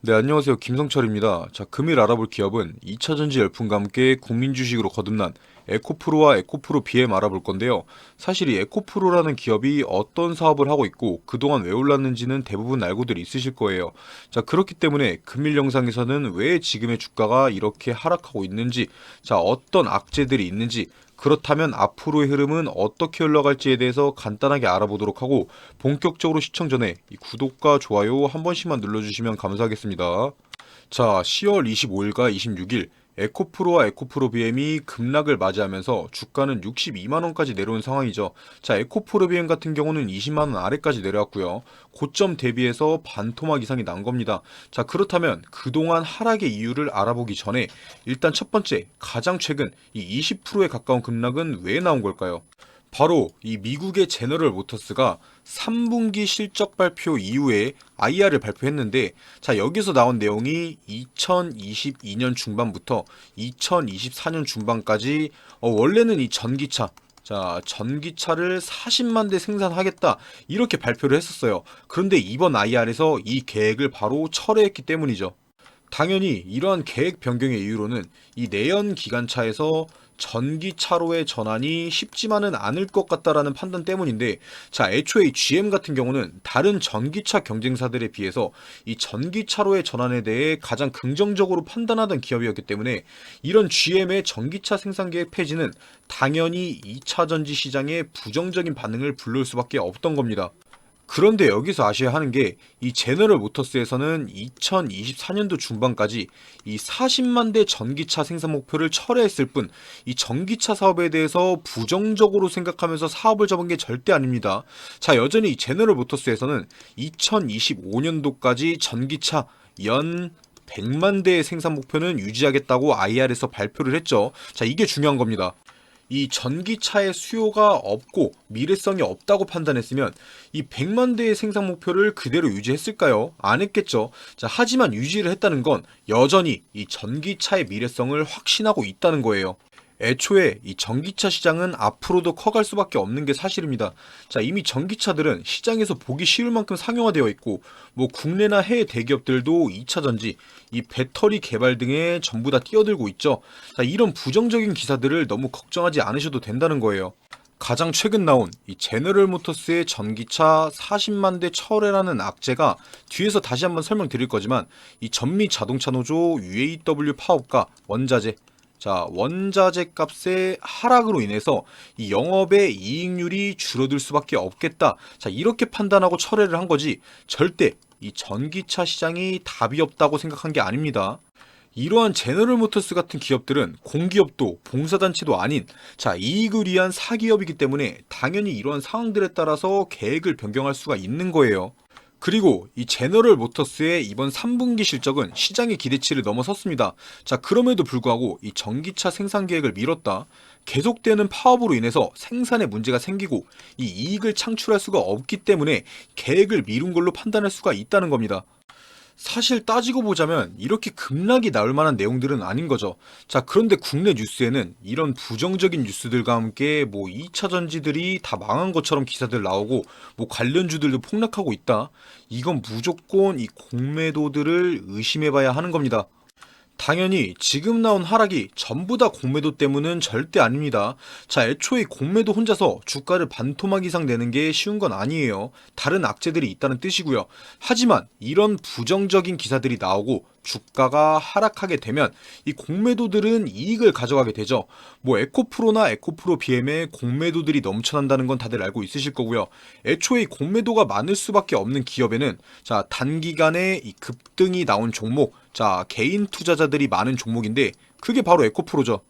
네, 안녕하세요. 김성철입니다. 자, 금일 알아볼 기업은 2차전지 열풍과 함께 국민 주식으로 거듭난 에코프로와 에코프로 BM 알아볼 건데요. 사실 이 에코프로라는 기업이 어떤 사업을 하고 있고 그동안 왜 올랐는지는 대부분 알고들 있으실 거예요. 자, 그렇기 때문에 금일 영상에서는 왜 지금의 주가가 이렇게 하락하고 있는지, 자, 어떤 악재들이 있는지, 그렇다면 앞으로의 흐름은 어떻게 흘러갈지에 대해서 간단하게 알아보도록 하고, 본격적으로 시청 전에 이 구독과 좋아요 한 번씩만 눌러주시면 감사하겠습니다. 자, 10월 25일과 26일 에코프로와 에코프로 BM이 급락을 맞이하면서 주가는 62만원까지 내려온 상황이죠. 자, 에코프로 BM 같은 경우는 20만원 아래까지 내려왔고요. 고점 대비해서 반토막 이상이 난 겁니다. 자, 그렇다면 그동안 하락의 이유를 알아보기 전에 일단 첫 번째, 가장 최근 이 20%에 가까운 급락은 왜 나온 걸까요? 바로 이 미국의 제너럴 모터스가 3분기 실적 발표 이후에 IR을 발표했는데, 자, 여기서 나온 내용이 2022년 중반부터 2024년 중반까지 원래는 이 전기차, 자, 전기차를 40만 대 생산하겠다 이렇게 발표를 했었어요. 그런데 이번 IR에서 이 계획을 바로 철회했기 때문이죠. 당연히 이러한 계획 변경의 이유로는 이 내연 기관차에서 전기차로의 전환이 쉽지만은 않을 것 같다라는 판단 때문인데, 자, 애초에 이 GM 같은 경우는 다른 전기차 경쟁사들에 비해서 이 전기차로의 전환에 대해 가장 긍정적으로 판단하던 기업이었기 때문에 이런 GM의 전기차 생산 계획 폐지는 당연히 2차 전지 시장에 부정적인 반응을 불러올 수밖에 없던 겁니다. 그런데 여기서 아셔야 하는 게 이 제너럴 모터스에서는 2024년도 중반까지 이 40만 대 전기차 생산 목표를 철회했을 뿐 이 전기차 사업에 대해서 부정적으로 생각하면서 사업을 접은 게 절대 아닙니다. 자, 여전히 이 제너럴 모터스에서는 2025년도까지 전기차 연 100만 대의 생산 목표는 유지하겠다고 IR에서 발표를 했죠. 자, 이게 중요한 겁니다. 이 전기차의 수요가 없고 미래성이 없다고 판단했으면 이 100만 대의 생산 목표를 그대로 유지했을까요? 안 했겠죠. 자, 하지만 유지를 했다는 건 여전히 이 전기차의 미래성을 확신하고 있다는 거예요. 애초에 이 전기차 시장은 앞으로도 커갈 수밖에 없는 게 사실입니다. 자, 이미 전기차들은 시장에서 보기 쉬울 만큼 상용화되어 있고, 뭐 국내나 해외 대기업들도 2차 전지, 이 배터리 개발 등에 전부 다 뛰어들고 있죠. 자, 이런 부정적인 기사들을 너무 걱정하지 않으셔도 된다는 거예요. 가장 최근 나온 이 제너럴 모터스의 전기차 40만 대 철회라는 악재가, 뒤에서 다시 한번 설명드릴 거지만 이 전미 자동차 노조 UAW 파업과 원자재, 자, 원자재 값의 하락으로 인해서 이 영업의 이익률이 줄어들 수밖에 없겠다. 자, 이렇게 판단하고 철회를 한 거지, 절대 이 전기차 시장이 답이 없다고 생각한 게 아닙니다. 이러한 제너럴 모터스 같은 기업들은 공기업도 봉사단체도 아닌, 자, 이익을 위한 사기업이기 때문에 당연히 이러한 상황들에 따라서 계획을 변경할 수가 있는 거예요. 그리고 이 제너럴 모터스의 이번 3분기 실적은 시장의 기대치를 넘어섰습니다. 자, 그럼에도 불구하고 이 전기차 생산 계획을 미뤘다. 계속되는 파업으로 인해서 생산에 문제가 생기고 이 이익을 창출할 수가 없기 때문에 계획을 미룬 걸로 판단할 수가 있다는 겁니다. 사실 따지고 보자면 이렇게 급락이 나올 만한 내용들은 아닌 거죠. 자, 그런데 국내 뉴스에는 이런 부정적인 뉴스들과 함께 뭐 2차 전지들이 다 망한 것처럼 기사들 나오고, 뭐 관련주들도 폭락하고 있다. 이건 무조건 이 공매도들을 의심해봐야 하는 겁니다. 당연히 지금 나온 하락이 전부 다 공매도 때문은 절대 아닙니다. 자, 애초에 공매도 혼자서 주가를 반토막 이상 내는 게 쉬운 건 아니에요. 다른 악재들이 있다는 뜻이고요. 하지만 이런 부정적인 기사들이 나오고 주가가 하락하게 되면 이 공매도들은 이익을 가져가게 되죠. 뭐 에코프로나 에코프로 BM에 공매도들이 넘쳐난다는 건 다들 알고 있으실 거고요. 애초에 공매도가 많을 수밖에 없는 기업에는, 자, 단기간에 이 급등이 나온 종목, 자, 개인 투자자들이 많은 종목인데 그게 바로 에코프로죠.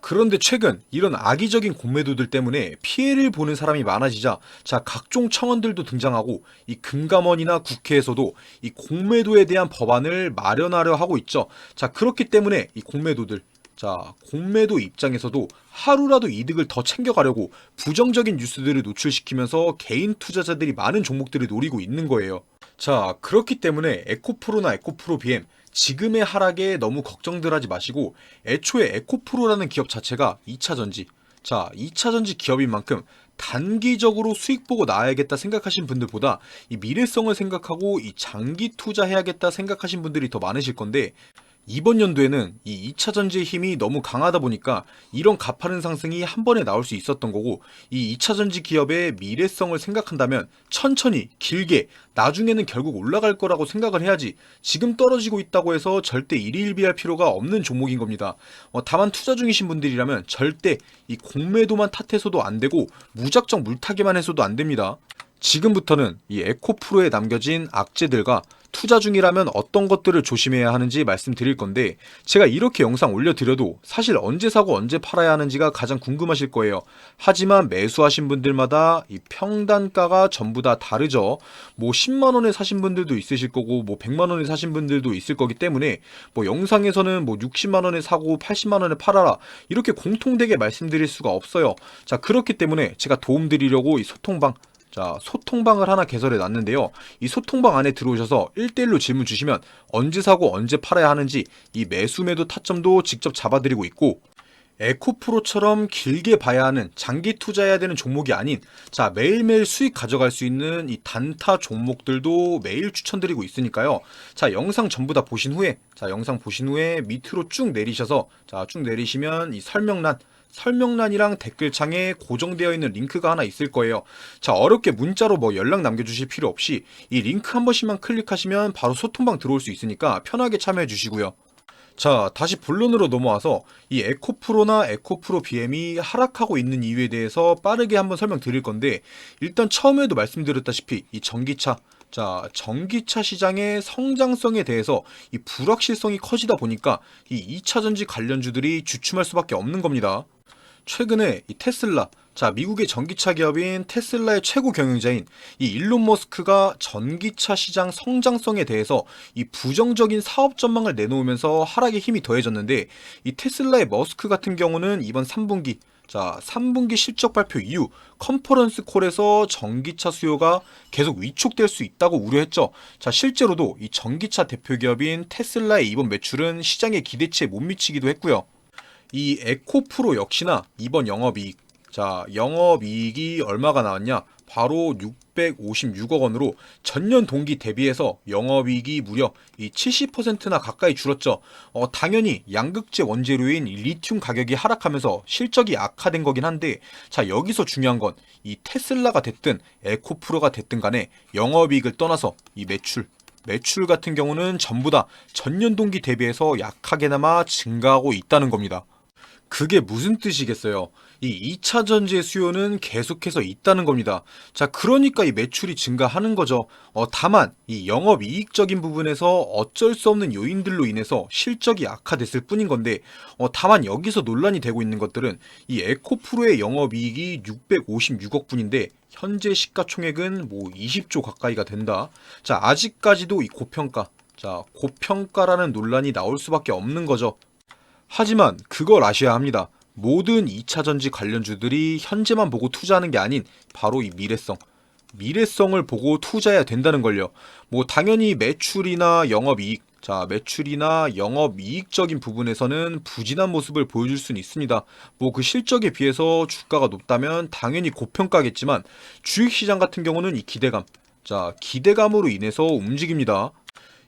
그런데 최근 이런 악의적인 공매도들 때문에 피해를 보는 사람이 많아지자, 자, 각종 청원들도 등장하고 이 금감원이나 국회에서도 이 공매도에 대한 법안을 마련하려 하고 있죠. 자, 그렇기 때문에 이 공매도들, 자, 공매도 입장에서도 하루라도 이득을 더 챙겨가려고 부정적인 뉴스들을 노출시키면서 개인 투자자들이 많은 종목들을 노리고 있는 거예요. 자, 그렇기 때문에 에코프로나 에코프로 BM, 지금의 하락에 너무 걱정들 하지 마시고, 애초에 에코프로라는 기업 자체가 2차 전지, 자, 2차 전지 기업인 만큼 단기적으로 수익 보고 나와야겠다 생각하신 분들보다 이 미래성을 생각하고 이 장기 투자해야겠다 생각하신 분들이 더 많으실 건데, 이번 연도에는 이 2차 전지의 힘이 너무 강하다 보니까 이런 가파른 상승이 한 번에 나올 수 있었던 거고, 이 2차 전지 기업의 미래성을 생각한다면 천천히 길게 나중에는 결국 올라갈 거라고 생각을 해야지, 지금 떨어지고 있다고 해서 절대 일희일비할 필요가 없는 종목인 겁니다. 다만 투자 중이신 분들이라면 절대 이 공매도만 탓해서도 안 되고 무작정 물타기만 해서도 안 됩니다. 지금부터는 이 에코프로에 남겨진 악재들과 투자 중이라면 어떤 것들을 조심해야 하는지 말씀드릴 건데, 제가 이렇게 영상 올려드려도 사실 언제 사고 언제 팔아야 하는지가 가장 궁금하실 거예요. 하지만 매수하신 분들마다 이 평단가가 전부 다 다르죠. 뭐 10만원에 사신 분들도 있으실 거고 뭐 100만원에 사신 분들도 있을 거기 때문에 뭐 영상에서는 뭐 60만원에 사고 80만원에 팔아라 이렇게 공통되게 말씀드릴 수가 없어요. 자, 그렇기 때문에 제가 도움드리려고 이 소통방을 하나 개설해 놨는데요. 이 소통방 안에 들어오셔서 1대1로 질문 주시면 언제 사고 언제 팔아야 하는지 이 매수 매도 타점도 직접 잡아드리고 있고, 에코프로처럼 길게 봐야 하는 장기 투자해야 되는 종목이 아닌 매일매일 수익 가져갈 수 있는 이 단타 종목들도 매일 추천드리고 있으니까요. 영상 전부 다 보신 후에 영상 보신 후에 밑으로 쭉 내리셔서 쭉 내리시면 이 설명란이랑 댓글창에 고정되어 있는 링크가 하나 있을 거예요. 어렵게 문자로 뭐 연락 남겨주실 필요 없이 이 링크 한 번씩만 클릭하시면 바로 소통방 들어올 수 있으니까 편하게 참여해 주시고요. 다시 본론으로 넘어와서 이 에코프로나 에코프로 BM이 하락하고 있는 이유에 대해서 빠르게 한번 설명드릴 건데, 일단 처음에도 말씀드렸다시피 이 전기차 시장의 성장성에 대해서 이 불확실성이 커지다 보니까 이 2차 전지 관련주들이 주춤할 수밖에 없는 겁니다. 최근에 이 테슬라, 미국의 전기차 기업인 테슬라의 최고 경영자인 이 일론 머스크가 전기차 시장 성장성에 대해서 이 부정적인 사업 전망을 내놓으면서 하락에 힘이 더해졌는데, 이 테슬라의 머스크 같은 경우는 이번 3분기 실적 발표 이후 컨퍼런스 콜에서 전기차 수요가 계속 위축될 수 있다고 우려했죠. 실제로도 이 전기차 대표 기업인 테슬라의 이번 매출은 시장의 기대치에 못 미치기도 했고요. 이 에코프로 역시나 이번 영업이익이 얼마가 나왔냐? 바로 656억 원으로 전년 동기 대비해서 영업이익이 무려 이 70%나 가까이 줄었죠. 당연히 양극재 원재료인 리튬 가격이 하락하면서 실적이 악화된 거긴 한데, 여기서 중요한 건 이 테슬라가 됐든 에코프로가 됐든 간에 영업이익을 떠나서 이 매출 같은 경우는 전부 다 전년 동기 대비해서 약하게나마 증가하고 있다는 겁니다. 그게 무슨 뜻이겠어요? 이 2차 전지의 수요는 계속해서 있다는 겁니다. 그러니까 이 매출이 증가하는 거죠. 다만 이 영업이익적인 부분에서 어쩔 수 없는 요인들로 인해서 실적이 악화됐을 뿐인 건데, 다만 여기서 논란이 되고 있는 것들은 이 에코프로의 영업이익이 656억 분인데 현재 시가총액은 뭐 20조 가까이가 된다. 아직까지도 이 고평가라는 논란이 나올 수밖에 없는 거죠. 하지만 그걸 아셔야 합니다. 모든 2차 전지 관련주들이 현재만 보고 투자하는 게 아닌 바로 이 미래성을 보고 투자해야 된다는 걸요. 뭐 당연히 매출이나 영업이익적인 부분에서는 부진한 모습을 보여줄 수는 있습니다. 뭐 그 실적에 비해서 주가가 높다면 당연히 고평가겠지만, 주식시장 같은 경우는 이 기대감으로 인해서 움직입니다.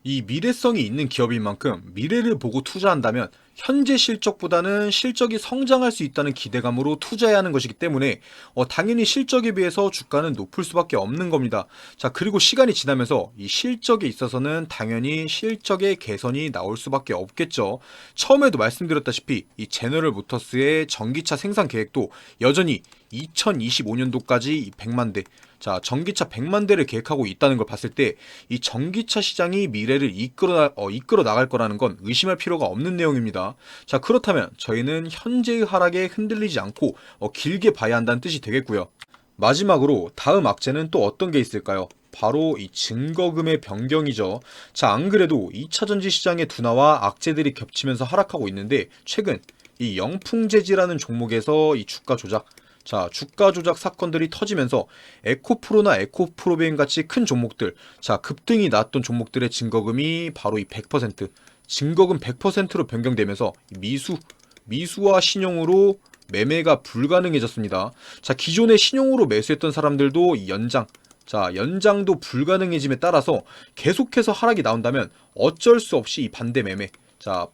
이 미래성이 있는 기업인 만큼 미래를 보고 투자한다면 현재 실적보다는 실적이 성장할 수 있다는 기대감으로 투자해야 하는 것이기 때문에 당연히 실적에 비해서 주가는 높을 수밖에 없는 겁니다. 그리고 시간이 지나면서 이 실적에 있어서는 당연히 실적의 개선이 나올 수밖에 없겠죠. 처음에도 말씀드렸다시피 이 제너럴 모터스의 전기차 생산 계획도 여전히 2025년도까지 100만 대, 전기차 100만 대를 계획하고 있다는 걸 봤을 때 이 전기차 시장이 미래를 이끌어 나갈 거라는 건 의심할 필요가 없는 내용입니다. 그렇다면 저희는 현재의 하락에 흔들리지 않고 길게 봐야 한다는 뜻이 되겠고요. 마지막으로 다음 악재는 또 어떤 게 있을까요? 바로 이 증거금의 변경이죠. 안 그래도 2차 전지 시장의 둔화와 악재들이 겹치면서 하락하고 있는데, 최근 이 영풍재지라는 종목에서 이 주가 조작 사건들이 터지면서 에코프로나 에코프로벤 같이 큰 종목들, 급등이 나왔던 종목들의 증거금이 바로 이 100%, 증거금 100%로 변경되면서 미수와 신용으로 매매가 불가능해졌습니다. 자, 기존에 신용으로 매수했던 사람들도 이 연장도 불가능해짐에 따라서 계속해서 하락이 나온다면 어쩔 수 없이 이 반대 매매,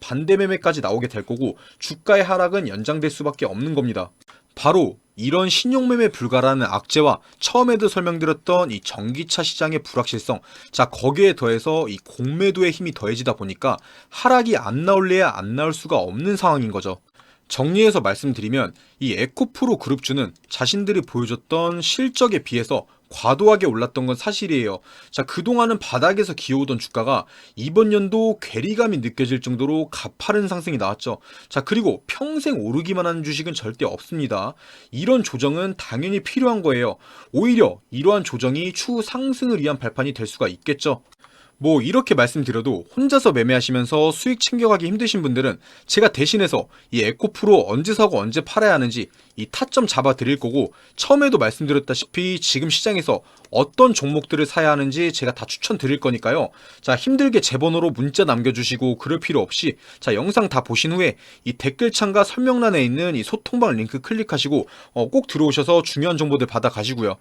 반대 매매까지 나오게 될 거고 주가의 하락은 연장될 수밖에 없는 겁니다. 바로 이런 신용매매 불가라는 악재와 처음에도 설명드렸던 이 전기차 시장의 불확실성, 거기에 더해서 이 공매도의 힘이 더해지다 보니까 하락이 안 나올래야 안 나올 수가 없는 상황인 거죠. 정리해서 말씀드리면 이 에코프로 그룹주는 자신들이 보여줬던 실적에 비해서 과도하게 올랐던 건 사실이에요. 그동안은 바닥에서 기어오던 주가가 이번 연도 괴리감이 느껴질 정도로 가파른 상승이 나왔죠. 그리고 평생 오르기만 하는 주식은 절대 없습니다. 이런 조정은 당연히 필요한 거예요. 오히려 이러한 조정이 추후 상승을 위한 발판이 될 수가 있겠죠. 이렇게 말씀드려도 혼자서 매매하시면서 수익 챙겨가기 힘드신 분들은 제가 대신해서 이 에코프로 언제 사고 언제 팔아야 하는지 이 타점 잡아 드릴 거고, 처음에도 말씀드렸다시피 지금 시장에서 어떤 종목들을 사야 하는지 제가 다 추천 드릴 거니까요. 힘들게 제 번호로 문자 남겨주시고 그럴 필요 없이 영상 다 보신 후에 이 댓글창과 설명란에 있는 이 소통방 링크 클릭하시고 꼭 들어오셔서 중요한 정보들 받아 가시고요.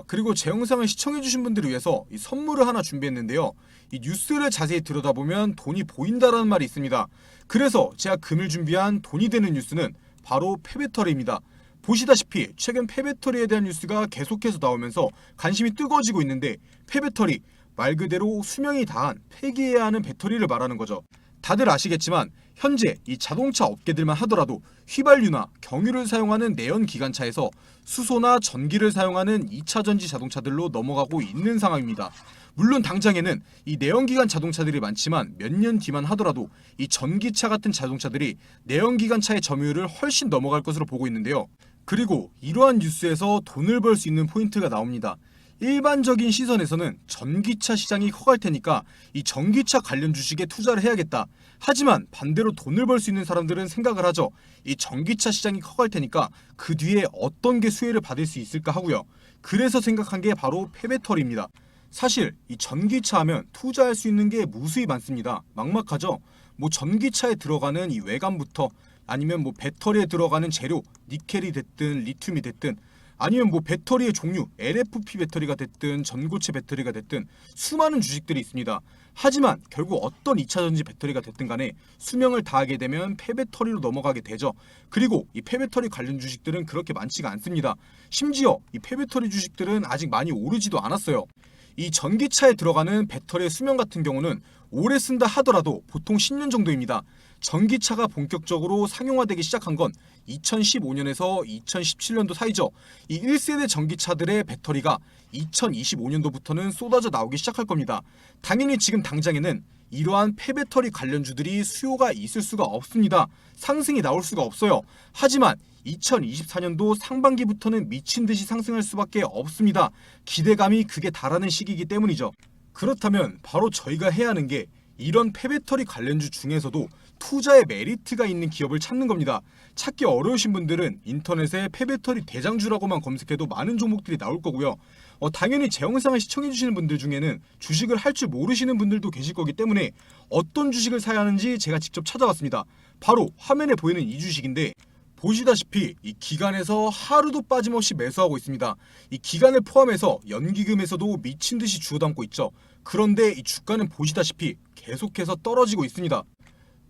그리고 제 영상을 시청해주신 분들을 위해서 이 선물을 하나 준비했는데요. 이 뉴스를 자세히 들여다보면 돈이 보인다라는 말이 있습니다. 그래서 제가 금일 준비한 돈이 되는 뉴스는 바로 폐배터리입니다. 보시다시피 최근 폐배터리에 대한 뉴스가 계속해서 나오면서 관심이 뜨거워지고 있는데, 폐배터리, 말 그대로 수명이 다한 폐기해야 하는 배터리를 말하는 거죠. 다들 아시겠지만 현재 이 자동차 업계들만 하더라도 휘발유나 경유를 사용하는 내연기관차에서 수소나 전기를 사용하는 2차 전지 자동차들로 넘어가고 있는 상황입니다. 물론 당장에는 이 내연기관 자동차들이 많지만 몇 년 뒤만 하더라도 이 전기차 같은 자동차들이 내연기관차의 점유율을 훨씬 넘어갈 것으로 보고 있는데요. 그리고 이러한 뉴스에서 돈을 벌 수 있는 포인트가 나옵니다. 일반적인 시선에서는 전기차 시장이 커갈 테니까 이 전기차 관련 주식에 투자를 해야겠다. 하지만 반대로 돈을 벌 수 있는 사람들은 생각을 하죠. 이 전기차 시장이 커갈 테니까 그 뒤에 어떤 게 수혜를 받을 수 있을까 하고요. 그래서 생각한 게 바로 폐배터리입니다. 사실 이 전기차 하면 투자할 수 있는 게 무수히 많습니다. 막막하죠. 전기차에 들어가는 이 외관부터, 아니면 배터리에 들어가는 재료, 니켈이 됐든 리튬이 됐든, 아니면 배터리의 종류, LFP 배터리가 됐든 전고체 배터리가 됐든 수많은 주식들이 있습니다. 하지만 결국 어떤 2차전지 배터리가 됐든 간에 수명을 다하게 되면 폐배터리로 넘어가게 되죠. 그리고 이 폐배터리 관련 주식들은 그렇게 많지가 않습니다. 심지어 이 폐배터리 주식들은 아직 많이 오르지도 않았어요. 이 전기차에 들어가는 배터리의 수명 같은 경우는 오래 쓴다 하더라도 보통 10년 정도입니다. 전기차가 본격적으로 상용화되기 시작한 건 2015년에서 2017년도 사이죠. 이 1세대 전기차들의 배터리가 2025년도부터는 쏟아져 나오기 시작할 겁니다. 당연히 지금 당장에는 이러한 폐배터리 관련주들이 수요가 있을 수가 없습니다. 상승이 나올 수가 없어요. 하지만 2024년도 상반기부터는 미친 듯이 상승할 수밖에 없습니다. 기대감이 극에 달하는 시기이기 때문이죠. 그렇다면 바로 저희가 해야 하는 게 이런 폐배터리 관련주 중에서도 투자의 메리트가 있는 기업을 찾는 겁니다. 찾기 어려우신 분들은 인터넷에 폐배터리 대장주라고만 검색해도 많은 종목들이 나올 거고요. 당연히 제 영상을 시청해주시는 분들 중에는 주식을 할 줄 모르시는 분들도 계실 거기 때문에 어떤 주식을 사야 하는지 제가 직접 찾아왔습니다. 바로 화면에 보이는 이 주식인데, 보시다시피 이 기간에서 하루도 빠짐없이 매수하고 있습니다. 이 기간을 포함해서 연기금에서도 미친 듯이 주워 담고 있죠. 그런데 이 주가는 보시다시피 계속해서 떨어지고 있습니다.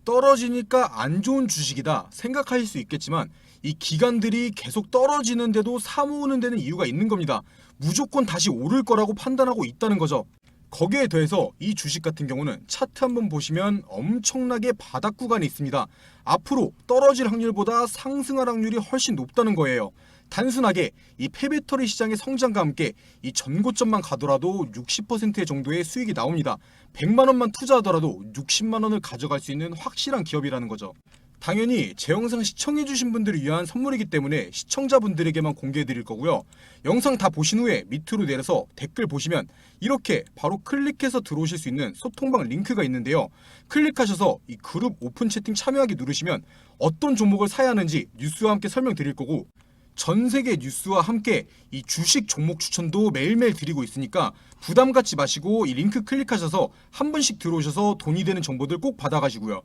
떨어지니까 안 좋은 주식이다 생각하실 수 있겠지만 이 기관들이 계속 떨어지는데도 사모으는 데는 이유가 있는 겁니다. 무조건 다시 오를 거라고 판단하고 있다는 거죠. 거기에 더해서 이 주식 같은 경우는 차트 한번 보시면 엄청나게 바닥 구간이 있습니다. 앞으로 떨어질 확률보다 상승할 확률이 훨씬 높다는 거예요. 단순하게 이 폐배터리 시장의 성장과 함께 이 전고점만 가더라도 60% 정도의 수익이 나옵니다. 100만 원만 투자하더라도 60만 원을 가져갈 수 있는 확실한 기업이라는 거죠. 당연히 제 영상 시청해주신 분들을 위한 선물이기 때문에 시청자분들에게만 공개해드릴 거고요. 영상 다 보신 후에 밑으로 내려서 댓글 보시면 이렇게 바로 클릭해서 들어오실 수 있는 소통방 링크가 있는데요. 클릭하셔서 이 그룹 오픈 채팅 참여하기 누르시면 어떤 종목을 사야 하는지 뉴스와 함께 설명드릴 거고, 전 세계 뉴스와 함께 이 주식 종목 추천도 매일매일 드리고 있으니까 부담 갖지 마시고 이 링크 클릭하셔서 한 번씩 들어오셔서 돈이 되는 정보들 꼭 받아가시고요.